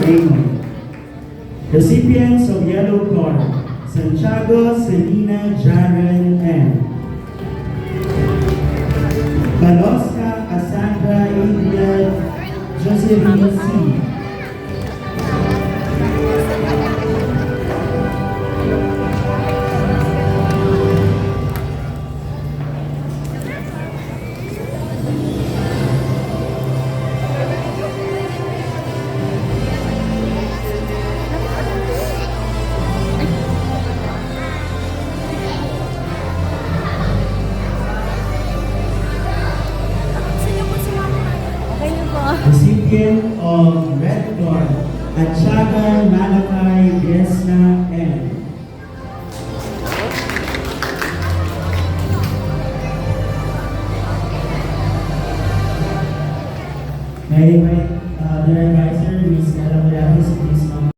Raymond. Recipients of Yellow Card, Santiago Selina Jaren M. Balosca Cassandra Adria Josephine C. Recipient of Red Card, Atchaga Manang